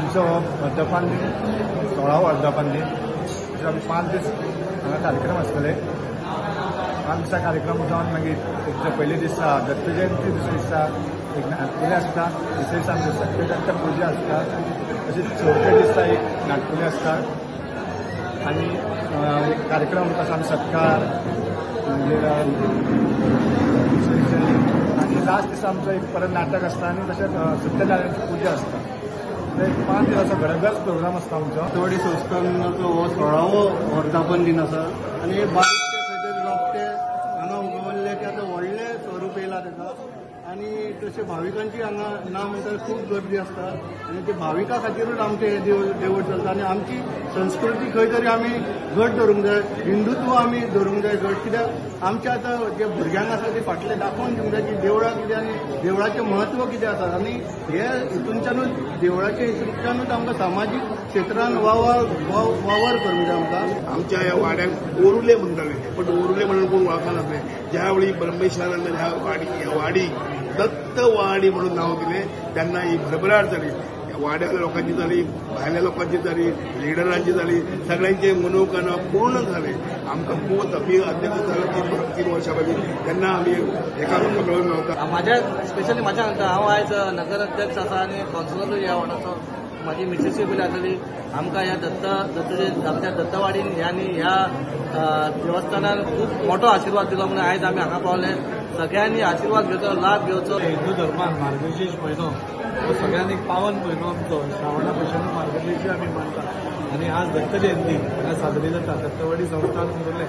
आमचो वर्धापन दिन 16वा वर्धापन दिन आमी 5 दीस हांगा कार्यक्रम आसतले। 5 दिसा कार्यक्रम जावन मागीर एक पयले दिसा दत्त जयंती दुसरे दिसा एक नाटकुलें आसता, तिसरे दिसा आमची सत्यदत्त पुजा आसता, तशेंच चवथे दिसा एक नाटकुलें आसता आनी एक कार्यक्रम कसो आमी सत्कार मागीर आनी लास्ट दिसा आमचो एक परत नाटक आसता आनी तशेंच सत्यनारायणाची पुजा आसता। 5 दिसाचो गडगड प्रोग्राम आसता आमचो। दत्तवाडी संस्थानाचो हो 16वो वर्धापन दिन आसा आनी बारीकशे खंय रोपटे हांगा उगवल्ले ते आतां व्हडले स्वरूप येयला ताका आनी तशें भाविकांची हांगा ना म्हणटा खूब गर्दी आसता आनी ते भाविकां खातीरूच आमचें हें देवूळ चलता आनी आमची संस्कृती खंय तरी आमी घट धरूंक जाय, हिंदुत्व आमी धरूंक जाय घट, कित्याक आमच्या आतां जे भुरग्यांक आसा ते फाटले दाखोवन दिवंक जाय की देवळां कितें आनी देवळाचें म्हत्व कितें आसा आनी हे हितूनच्यानूच देवळाच्या हितूनच्यानूच आमकां सामाजीक क्षेत्रांत वावर करूंक जाय आमकां। आमच्या ह्या वाड्याक ओरुले म्हणटाले पण ओरुले म्हणून कोण वळखनासले। ज्यावेळी ब्रह्मेश्वरान ह्या वाडीक दत्तवाडी म्हणून नाव दिले तेन्ना ही भरभराट जाली। वाड्यातल्या लोकांची जाली, भायल्या लोकांची जाली, लिडरांची जाली, सगळ्यांचे मनोकामना पूर्ण झाले। आमकां खूब अध्यक्ष जालो 3 वर्सां पयलीं तेन्ना आमी एकामेकांक मेळून मेळटा। म्हाज्या स्पेशली म्हाज्या हांगा हांव आयज नगर अध्यक्ष आसा आनी कावन्सिलरूय ह्या वार्डाचो। म्हाजी मिसेसूय पयली आसली। आमकां ह्या आमच्या दत्तवाडीन ह्या देवस्थानान खूब मोठो आशिर्वाद दिलो म्हणून आयज आमी हांगा पावले। सगळ्यांनी आशिर्वाद घेवचो, लाभ घेवचो। हिंदू धर्मान मार्गशीर्ष म्हयनो तो सगळ्यांनी पावन म्हयनो आमचो। श्रावणा भशेन मार्गशीर्ष आमी मानता आनी आज दत्त जयंती हांगा साजरी जाता। दत्तवाडी संस्थान उरले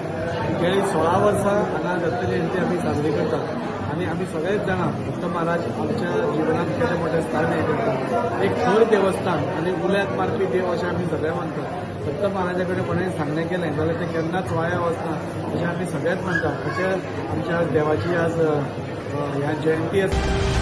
गेली 16 वर्सां हांगा दत्त जयंती आमी साजरी करतात आनी आमी सगळेच जाणां दत्त महाराज आमच्या जिवनात केले मोठे स्थान हे करतात। एक खर देवस्थान आनी उल्यांत मारपी देव अशें आमी सगळे मानतात। दत्त महाराजा कडेन कोणें सांगणें केलें जाल्यार तें केन्नाच वाया वचना अशें आमी सगळेच मानतात। अशें आमच्या देवाची आज ह्या जयंती आसा।